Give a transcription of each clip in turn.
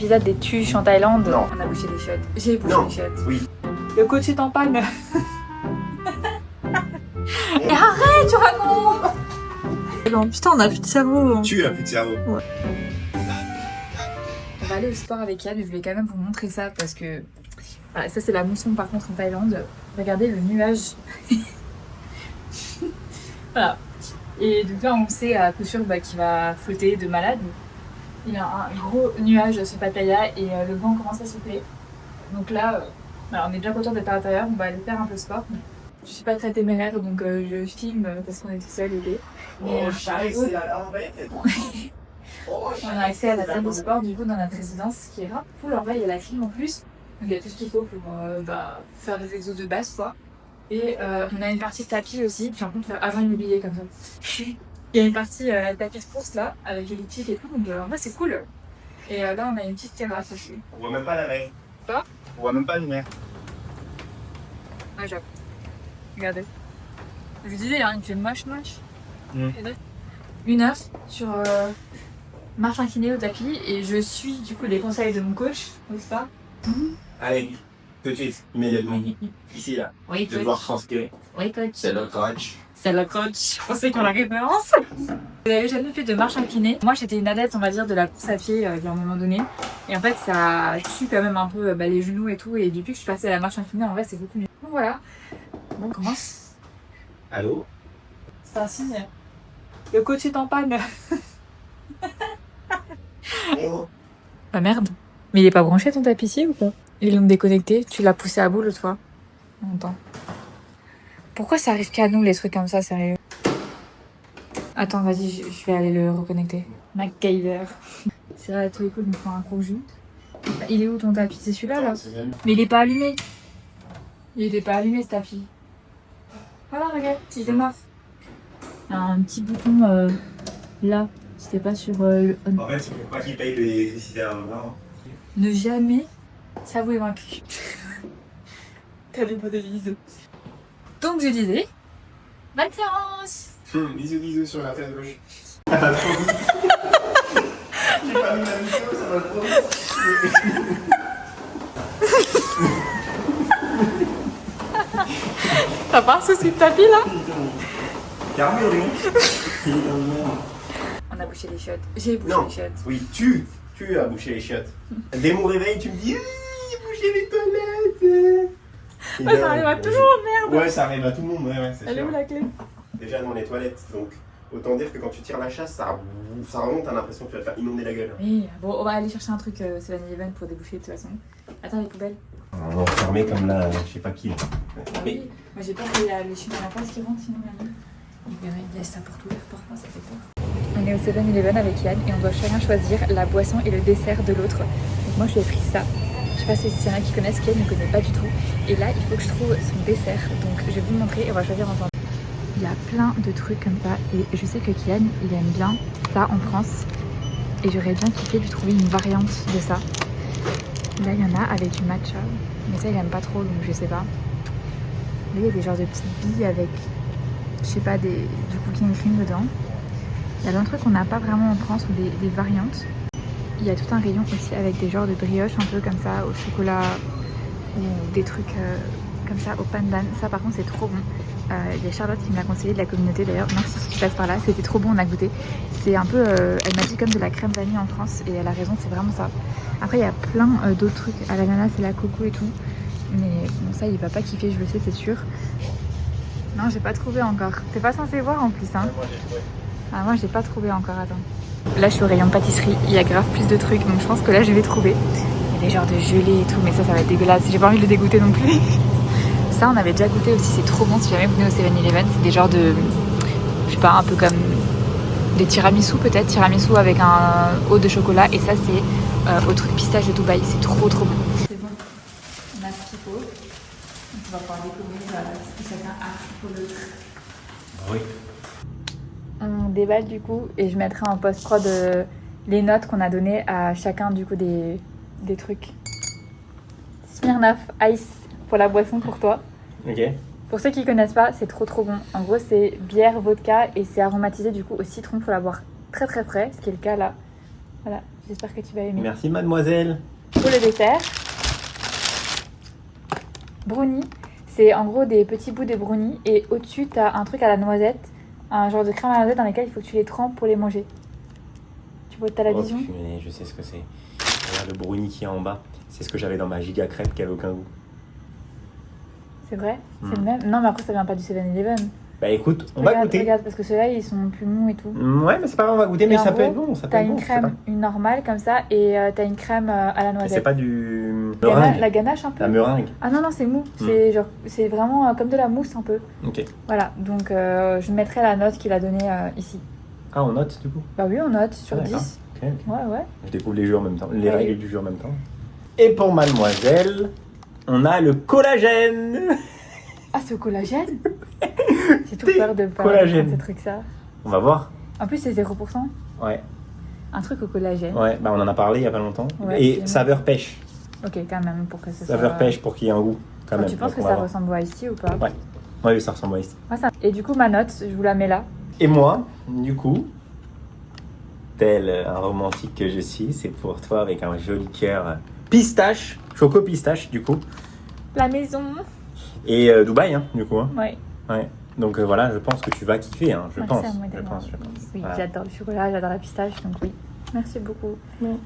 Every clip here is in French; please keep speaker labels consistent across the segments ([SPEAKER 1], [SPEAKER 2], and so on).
[SPEAKER 1] l'épisode des tuches en Thaïlande.
[SPEAKER 2] Non.
[SPEAKER 1] On a bouché les chiottes. J'ai bouché les chiottes.
[SPEAKER 2] Oui.
[SPEAKER 1] Le coach est en panne. Et arrête, tu racontes. Non, putain, on a plus de cerveau.
[SPEAKER 2] Tu as plus de cerveau.
[SPEAKER 1] Ouais. On va aller au sport avec Yann, mais je voulais quand même vous montrer ça parce que... Voilà, ça c'est la mousson par contre en Thaïlande. Regardez le nuage. Voilà. Et donc là on sait à coup sûr qu'il va flotter de malade. Il y a un gros nuage sur Pattaya et le vent commence à souffler. Donc là, on est bien content d'être à l'intérieur, on va aller faire un peu de sport. Je suis pas très téméraire donc je filme parce qu'on est tout seul et
[SPEAKER 2] Oh, c'est à l'envers.
[SPEAKER 1] on a accès à la salle de sport du coup dans notre résidence qui est grave cool. En vrai il y a la clim en plus, donc il y a tout ce qu'il faut pour faire des exos de base quoi. Et on a une partie de tapis aussi, puis par contre avant immobilier comme ça. Il y a une partie tapis de course là, avec l'elliptique et tout, donc en vrai c'est cool. Et là on a une petite terrasse aussi.
[SPEAKER 2] On voit même pas la mer.
[SPEAKER 1] Quoi?
[SPEAKER 2] On voit même pas la mer.
[SPEAKER 1] Ouais j'avoue. Regardez. Je vous disais, hein, il fait moche. Une heure sur marche inclinée au tapis et je suis du coup les conseils de mon coach au spa.
[SPEAKER 2] Allez, tout de suite, immédiatement. Ici, là.
[SPEAKER 1] Oui,
[SPEAKER 2] Je vais devoir transpirer.
[SPEAKER 1] Oui, coach.
[SPEAKER 2] C'est le coach.
[SPEAKER 1] C'est le coach. Je pensais qu'on la référence. Vous n'avez jamais fait de marche inclinée. Moi, j'étais une adepte, on va dire, de la course à pied à un moment donné. Et en fait, ça tue quand même un peu les genoux et tout. Et depuis que je suis passée à la marche inclinée, en vrai, c'est beaucoup mieux. Donc voilà. Bon, on commence.
[SPEAKER 2] Allô?
[SPEAKER 1] C'est un signe. Le coach est en panne.
[SPEAKER 2] Oh.
[SPEAKER 1] Ah merde. Mais il est pas branché ton tapissier ou quoi? Ils l'ont déconnecté. Tu l'as poussé à bout l'autre fois. Longtemps. Pourquoi ça arrive qu'à nous les trucs comme ça, sérieux? Attends, vas-y, je vais aller le reconnecter. MacGyver. C'est vrai, à tous les coups, je me prends un gros jus. Il est où ton tapis? C'est celui-là, là? Mais il est pas allumé. Il était pas allumé, ce tapis. Voilà, regarde, il démarre. Il y a un petit bouton là. C'était pas sur le on.
[SPEAKER 2] En fait, il faut pas qu'il paye l'électricité avant.
[SPEAKER 1] Ne jamais s'avouer vaincu. T'avais pas de bisous. Donc je disais, bonne séance.
[SPEAKER 2] Bisous sur la tête gauche. J'ai pas mis la vidéo, ça va trop vite.
[SPEAKER 1] T'as pas un souci de tapis là?
[SPEAKER 2] Carmuré.
[SPEAKER 1] On a bouché les chiottes. J'ai bouché
[SPEAKER 2] Non.
[SPEAKER 1] les chiottes.
[SPEAKER 2] Oui, tu as bouché les chiottes. Dès mon réveil, tu me dis j'ai bouché les toilettes.
[SPEAKER 1] Ouais, ça arrive à tout le monde, merde.
[SPEAKER 2] Ouais, ça arrive à tout le monde, ouais, c'est
[SPEAKER 1] Elle est
[SPEAKER 2] sûr.
[SPEAKER 1] où la clé?
[SPEAKER 2] Déjà dans les toilettes, donc autant dire que quand tu tires la chasse, ça remonte, t'as l'impression que tu vas te faire inonder la gueule.
[SPEAKER 1] Oui, bon, on va aller chercher un truc 7-Eleven pour déboucher de toute façon. Attends, les poubelles.
[SPEAKER 2] On va enfermer comme là, je sais pas qui.
[SPEAKER 1] Ah oui, moi j'ai peur qu'il y a les chemins à la place qui rentrent sinon mamie. Il laisse ça pour tout, pour moi ça fait peur. On est au 7-Eleven avec Yann et on doit chacun choisir la boisson et le dessert de l'autre. Donc moi je lui ai pris ça. Je sais pas si c'est un qui connaissent, Yann ne connaît pas du tout. Et là il faut que je trouve son dessert. Donc je vais vous le montrer et on va choisir ensemble. Il y a plein de trucs comme ça et je sais que Kian il aime bien ça en France. Et j'aurais bien kiffé lui trouver une variante de ça. Là il y en a avec du matcha. Mais ça il aime pas trop donc je sais pas. Là il y a des genres de petites billes avec, je sais pas, du cooking cream dedans. Il y a plein de trucs qu'on n'a pas vraiment en France ou des variantes. Il y a tout un rayon aussi avec des genres de brioches un peu comme ça au chocolat ou des trucs comme ça au pandan. Ça par contre c'est trop bon. Il y a Charlotte qui me l'a conseillé de la communauté d'ailleurs. Merci si tu passes par là, c'était trop bon, on a goûté. C'est un peu, elle m'a dit comme de la crème vanille en France et elle a raison, c'est vraiment ça. Après il y a plein d'autres trucs à l'ananas et la coco et tout. Mais bon ça il va pas kiffer, je le sais c'est sûr. Non j'ai pas trouvé encore. T'es pas censé voir en plus hein. Ah moi j'ai pas trouvé encore, attends. Là je suis au rayon pâtisserie, il y a grave plus de trucs donc je pense que là je vais trouver. Il y a des genres de gelée et tout mais ça va être dégueulasse, j'ai pas envie de le dégoûter non plus. Ça on avait déjà goûté aussi, c'est trop bon si jamais vous venez au 7-Eleven, c'est des genres de, je sais pas, un peu comme des tiramisu peut-être, tiramisu avec un haut de chocolat et ça c'est au truc pistache de Dubaï, c'est trop bon. C'est bon, on a ce qu'il faut, on va pouvoir découvrir ce que chacun a pour l'autre.
[SPEAKER 2] Oui.
[SPEAKER 1] On déballe du coup et je mettrai en post-prod les notes qu'on a données à chacun du coup des trucs. Smirnoff Ice pour la boisson pour toi.
[SPEAKER 2] Ok.
[SPEAKER 1] Pour ceux qui connaissent pas, c'est trop bon. En gros c'est bière, vodka et c'est aromatisé du coup au citron, faut la boire très très frais, ce qui est le cas là. Voilà, J'espère que tu vas aimer.
[SPEAKER 2] Merci mademoiselle.
[SPEAKER 1] Pour le dessert, brownie. C'est en gros des petits bouts de brownie et au-dessus, tu as un truc à la noisette, un genre de crème à la noisette dans lequel il faut que tu les trempes pour les manger. Tu vois, t'as la vision?
[SPEAKER 2] Punaise, je sais ce que c'est. Regarde le brownie qui est en bas. C'est ce que j'avais dans ma giga crêpe qui avait aucun goût.
[SPEAKER 1] C'est vrai? C'est le même? Non, mais après, ça vient pas du 7-Eleven.
[SPEAKER 2] Bah écoute, on va goûter.
[SPEAKER 1] Regarde, parce que ceux-là, ils sont plus mous et tout.
[SPEAKER 2] Ouais, mais c'est pas grave, on va goûter, mais ça peut être bon.
[SPEAKER 1] T'as une crème, une normale comme ça, et t'as une crème à la noisette.
[SPEAKER 2] C'est pas du meringue?
[SPEAKER 1] La ganache un peu.
[SPEAKER 2] La meringue?
[SPEAKER 1] Ah non, non, c'est mou. C'est genre, c'est vraiment comme de la mousse un peu.
[SPEAKER 2] Ok.
[SPEAKER 1] Voilà, donc je mettrai la note qu'il a donnée ici.
[SPEAKER 2] Ah, on note du coup?
[SPEAKER 1] Bah oui, on note sur 10.
[SPEAKER 2] Ok.
[SPEAKER 1] Ouais.
[SPEAKER 2] Je découvre les jeux en même temps, les règles du jeu en même temps. Et pour mademoiselle, on a le collagène.
[SPEAKER 1] Ah, ce collagène? J'ai tout peur de pas
[SPEAKER 2] collagène.
[SPEAKER 1] ces trucs-ça.
[SPEAKER 2] On va voir.
[SPEAKER 1] En plus, c'est 0%.
[SPEAKER 2] Ouais.
[SPEAKER 1] Un truc au collagène.
[SPEAKER 2] Ouais, bah on en a parlé il y a pas longtemps.
[SPEAKER 1] Ouais,
[SPEAKER 2] et saveur pêche.
[SPEAKER 1] Ok, quand même, pour que ce soit...
[SPEAKER 2] Saveur pêche pour qu'il y ait un goût, quand même.
[SPEAKER 1] Tu penses
[SPEAKER 2] Donc,
[SPEAKER 1] que ça ressemble à ici ou pas?
[SPEAKER 2] Ouais. Ouais, ça ressemble à ici.
[SPEAKER 1] Ouais, ça... Et du coup, ma note, je vous la mets là.
[SPEAKER 2] Et moi, du coup, tel un romantique que je suis, c'est pour toi avec un joli cœur pistache, choco pistache du coup.
[SPEAKER 1] La maison.
[SPEAKER 2] Et Dubaï, hein, du coup. Hein.
[SPEAKER 1] Ouais.
[SPEAKER 2] Ouais. Donc voilà, je pense que tu vas kiffer, hein, je pense.
[SPEAKER 1] Je pense. Oui,
[SPEAKER 2] voilà.
[SPEAKER 1] j'adore le chocolat, j'adore la pistache, donc oui. Merci beaucoup.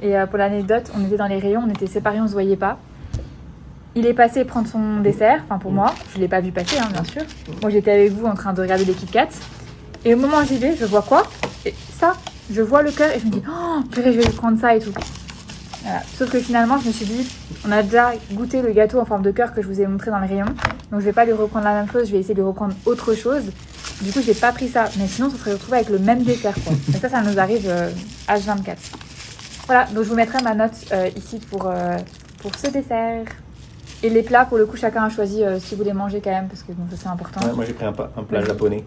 [SPEAKER 1] Et pour l'anecdote, on était dans les rayons, on était séparés, on se voyait pas. Il est passé prendre son dessert, enfin pour moi, je l'ai pas vu passer, hein, bien sûr. Moi j'étais avec vous en train de regarder les Kit Kats. Et au moment où j'y vais, je vois quoi? Et ça, je vois le cœur et je me dis, oh purée, je vais lui prendre ça et tout. Voilà. Sauf que finalement, je me suis dit, on a déjà goûté le gâteau en forme de cœur que je vous ai montré dans le rayon. Donc je vais pas lui reprendre la même chose, je vais essayer de lui reprendre autre chose. Du coup, j'ai pas pris ça. Mais sinon, ça serait retrouvé avec le même dessert, quoi. Et ça nous arrive H24. Voilà, donc je vous mettrai ma note ici pour ce dessert. Et les plats, pour le coup, chacun a choisi si vous voulez manger quand même, parce que bon, ça c'est important.
[SPEAKER 2] Ouais, moi j'ai pris un plat japonais.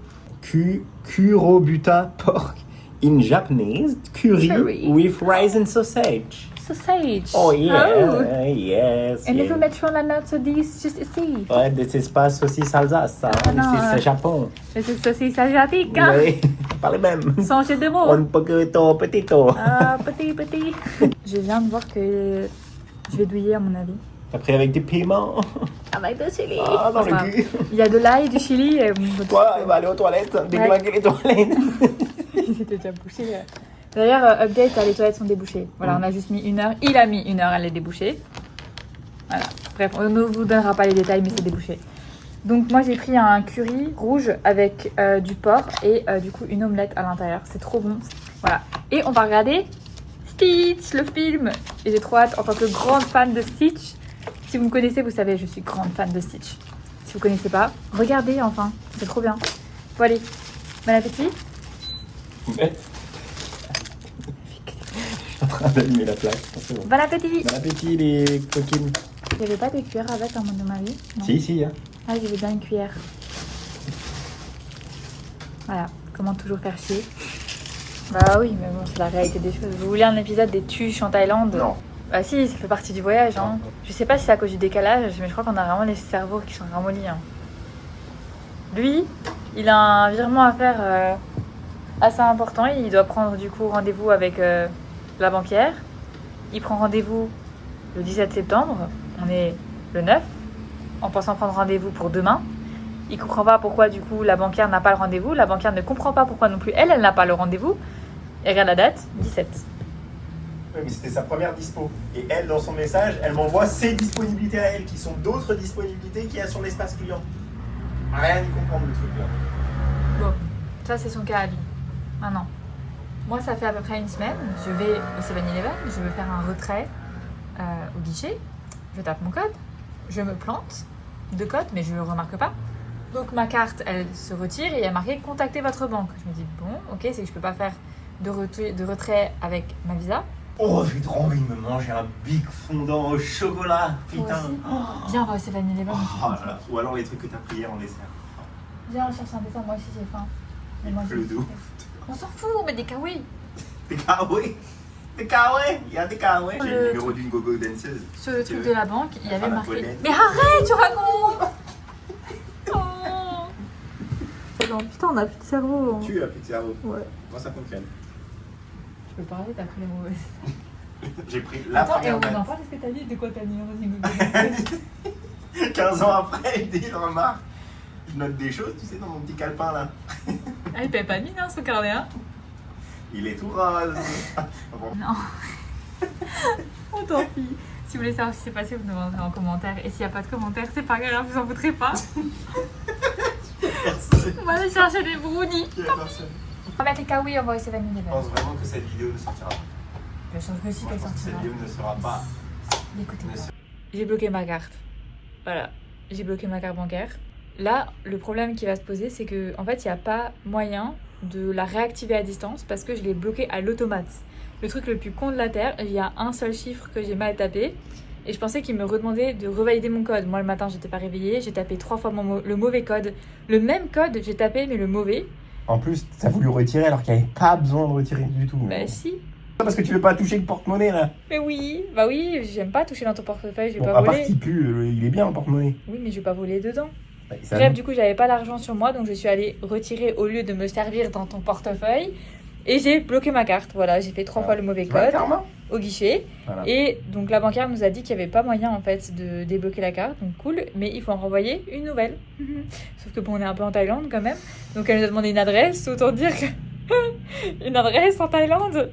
[SPEAKER 2] Kurobuta pork in Japanese curry with rice and sausage.
[SPEAKER 1] Sausage.
[SPEAKER 2] Oh yeah,
[SPEAKER 1] Oh.
[SPEAKER 2] Yes.
[SPEAKER 1] Et
[SPEAKER 2] yes.
[SPEAKER 1] vous mettrons la note sur 10, juste ici.
[SPEAKER 2] Ouais, c'est pas saucisse Alsace, ça.
[SPEAKER 1] non,
[SPEAKER 2] C'est Japon.
[SPEAKER 1] Et c'est saucisse asiatique, hein.
[SPEAKER 2] Oui, parlez même.
[SPEAKER 1] Sans jeu de mots.
[SPEAKER 2] Un poquito petito.
[SPEAKER 1] Ah, petit. Je viens de voir que je vais douiller à mon avis.
[SPEAKER 2] Après avec des piments.
[SPEAKER 1] Avec du chili.
[SPEAKER 2] Ah, dans
[SPEAKER 1] Enfin,
[SPEAKER 2] le cul.
[SPEAKER 1] il y a de l'ail, du chili. Et...
[SPEAKER 2] Toi, il va aller aux toilettes, déglinguer les toilettes.
[SPEAKER 1] J'étais déjà bouché. D'ailleurs, update, les toilettes sont débouchées. Voilà, on a juste mis 1 heure. Il a mis 1 heure à les déboucher. Voilà. Bref, on ne vous donnera pas les détails, mais c'est débouché. Donc moi, j'ai pris un curry rouge avec du porc et du coup une omelette à l'intérieur. C'est trop bon. Voilà. Et on va regarder Stitch, le film. Et j'ai trop hâte, en tant que grande fan de Stitch. Si vous me connaissez, vous savez, je suis grande fan de Stitch. Si vous connaissez pas, regardez enfin. C'est trop bien. Bon allez, bon appétit.
[SPEAKER 2] Bête. Je suis en train d'allumer la plaque. C'est bon.
[SPEAKER 1] Bon appétit.
[SPEAKER 2] Bon appétit les coquines.
[SPEAKER 1] Il n'y avait pas de cuillère avec un moment de ma vie? Non.
[SPEAKER 2] Si, hein.
[SPEAKER 1] Ah, j'avais bien une cuillère. Voilà, comment toujours faire chier. Bah oui, mais bon, c'est la réalité des choses. Vous voulez un épisode des tuches en Thaïlande?
[SPEAKER 2] Non.
[SPEAKER 1] Bah si, ça fait partie du voyage. Hein. Je sais pas si c'est à cause du décalage, mais je crois qu'on a vraiment les cerveaux qui sont ramollis. Hein. Lui, il a un virement à faire assez important. Il doit prendre du coup rendez-vous avec la banquière. Il prend rendez-vous le 17 septembre. On est le 9, en pensant prendre rendez-vous pour demain. Il comprend pas pourquoi du coup la banquière n'a pas le rendez-vous. La banquière ne comprend pas pourquoi non plus elle n'a pas le rendez-vous. Et regarde la date, 17.
[SPEAKER 2] Oui, mais c'était sa première dispo. Et elle, dans son message, elle m'envoie ses disponibilités à elle, qui sont d'autres disponibilités qu'il y a sur l'espace client. Rien y comprendre le truc là.
[SPEAKER 1] Bon, ça c'est son cas à lui. Maintenant, moi ça fait à peu près une semaine. Je vais au 7-Eleven, je veux faire un retrait au guichet. Je tape mon code, je me plante de code, mais je ne le remarque pas. Donc ma carte, elle se retire et il y a marqué « Contactez votre banque ». Je me dis « Bon, ok, c'est que je peux pas faire de retrait avec ma Visa ».
[SPEAKER 2] Oh, j'ai trop envie de me manger un big fondant au chocolat, putain.
[SPEAKER 1] Viens, on va au 7-Eleven.
[SPEAKER 2] Oh là là. Ou alors les trucs que t'as pris hier en dessert.
[SPEAKER 1] Viens, on cherche un dessert, moi aussi j'ai faim. Mais moi,
[SPEAKER 2] Le dos.
[SPEAKER 1] on s'en fout, mais des kawaii.
[SPEAKER 2] Des kawaii. Des kawaii. Il y a des kawaii. J'ai le numéro d'une gogo danseuse.
[SPEAKER 1] Sur le truc de la banque, il y avait
[SPEAKER 2] la
[SPEAKER 1] marqué
[SPEAKER 2] toilette.
[SPEAKER 1] « Mais arrête, tu racontes !» Oh. Non, putain, on a plus de cerveau.
[SPEAKER 2] Tu as plus de cerveau.
[SPEAKER 1] Ouais.
[SPEAKER 2] Moi ça fonctionne.
[SPEAKER 1] Tu peux parler, t'as pris les mauvaises.
[SPEAKER 2] J'ai pris la
[SPEAKER 1] Attends, et
[SPEAKER 2] première
[SPEAKER 1] on
[SPEAKER 2] note.
[SPEAKER 1] en parle de ce que t'as dit, de quoi t'as mis en
[SPEAKER 2] 15 ans après, il remarque. Je note des choses, tu sais, dans mon petit calepin là.
[SPEAKER 1] Ah, il paye pas de mine, hein, son carnet, hein.
[SPEAKER 2] Il est tout rose. Bon.
[SPEAKER 1] Non. Oh, tant pis. Si vous voulez savoir ce qui s'est passé, vous me demanderez en commentaire. Et s'il n'y a pas de commentaire, c'est pas grave, vous en foutrez pas. On va aller chercher des brownies. On va mettre les kawaii, on va essayer
[SPEAKER 2] Je
[SPEAKER 1] vanille.
[SPEAKER 2] pense vraiment que cette vidéo ne sortira pas.
[SPEAKER 1] Je sens que si
[SPEAKER 2] Moi,
[SPEAKER 1] qu'elle
[SPEAKER 2] je pense que cette
[SPEAKER 1] sortira.
[SPEAKER 2] vidéo ne sera pas.
[SPEAKER 1] Écoutez
[SPEAKER 2] Ne
[SPEAKER 1] pas.
[SPEAKER 2] se-
[SPEAKER 1] J'ai bloqué ma carte. Voilà, j'ai bloqué ma carte bancaire. Là, le problème qui va se poser, c'est que en fait, il n'y a pas moyen de la réactiver à distance parce que je l'ai bloquée à l'automate. Le truc le plus con de la terre, il y a un seul chiffre que j'ai mal tapé et je pensais qu'il me redemandait de revalider mon code. Moi, le matin, j'étais pas réveillée, j'ai tapé 3 fois le mauvais code. Le même code, j'ai tapé, mais le mauvais.
[SPEAKER 2] En plus, ça a voulu retirer alors qu'il n'y avait pas besoin de retirer du tout.
[SPEAKER 1] Bah si.
[SPEAKER 2] Parce que tu veux pas toucher le porte-monnaie là.
[SPEAKER 1] Mais oui, bah oui, j'aime pas toucher dans ton portefeuille, je vais
[SPEAKER 2] Bon,
[SPEAKER 1] pas
[SPEAKER 2] à part
[SPEAKER 1] voler.
[SPEAKER 2] qu'il pue, il est bien le porte-monnaie.
[SPEAKER 1] Oui, mais je vais pas voler dedans.
[SPEAKER 2] Bah, ça-
[SPEAKER 1] Bref, du coup, j'avais pas l'argent sur moi, donc je suis allée retirer au lieu de me servir dans ton portefeuille. Et j'ai bloqué ma carte. Voilà, j'ai fait 3 fois le mauvais
[SPEAKER 2] Tu vois,
[SPEAKER 1] code
[SPEAKER 2] karma.
[SPEAKER 1] au guichet.
[SPEAKER 2] Voilà.
[SPEAKER 1] Et donc la banquière nous a dit qu'il n'y avait pas moyen en fait de débloquer la carte. Donc cool, mais il faut en renvoyer une nouvelle. Sauf que bon, on est un peu en Thaïlande quand même. Donc elle nous a demandé une adresse, autant dire que. Une adresse en Thaïlande.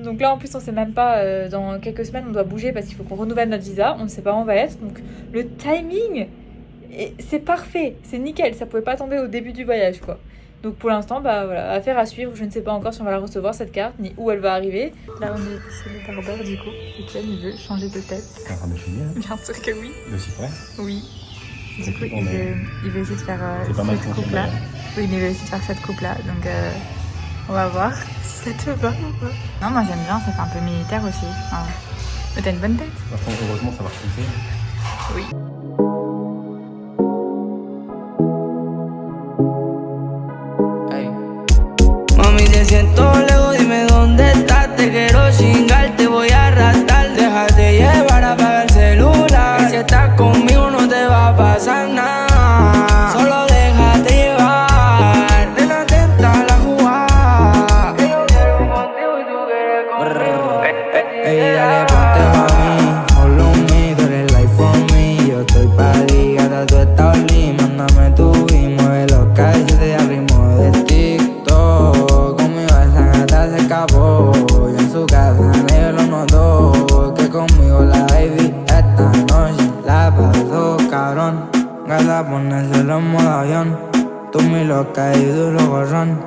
[SPEAKER 1] Donc là en plus on sait même pas, dans quelques semaines on doit bouger parce qu'il faut qu'on renouvelle notre visa, on ne sait pas où on va être, donc le timing c'est parfait, c'est nickel, ça pouvait pas tomber au début du voyage quoi. Donc pour l'instant bah voilà, affaire à suivre, je ne sais pas encore si on va la recevoir cette carte ni où elle va arriver. Là on est chez le barbeur du coup, et Ken il veut changer de tête.
[SPEAKER 2] C'est en train de finir.
[SPEAKER 1] Bien sûr que oui.
[SPEAKER 2] De s'y faire.
[SPEAKER 1] Oui. Du coup
[SPEAKER 2] flippant,
[SPEAKER 1] il veut essayer de faire
[SPEAKER 2] C'est pas mal
[SPEAKER 1] cette coupe là. Oui, mais il va essayer de faire cette coupe là, donc on va voir si ça te va ou pas. Non, moi j'aime bien, ça fait un peu militaire aussi. Enfin, mais t'as une bonne tête.
[SPEAKER 2] Enfin, heureusement, ça va repousser.
[SPEAKER 1] Oui.
[SPEAKER 3] Ey. Mami, te siento lejos, dime dónde estás. Te quiero chingar, te voy a arrastrar. Déjate llevar, apaga el celular. Que si estás conmigo no te va a pasar nada. Solo déjate llevar. De la tenta la jugada. Que yo quiero contigo y tú quieres conmigo. Ey, dale, ponte pa' mí. Follow me, tú eres life for me. Yo estoy pa' ti, gata, tú estás lima. Mándame tu y mueve los calles de ritmo de TikTok. Conmigo esa gata se escapó. Yo en su casa nadie lo notó. Que conmigo la baby esta noche la pasó cabrón. Gata, ponérselo en modo avión. Tú mi loca y duro gorrón.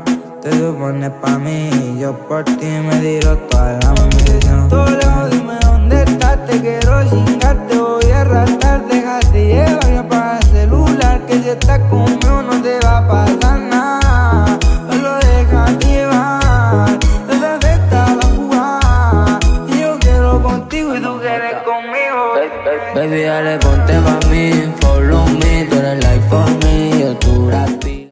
[SPEAKER 3] Te supones pa' mí y yo por ti me tiro toda la mami.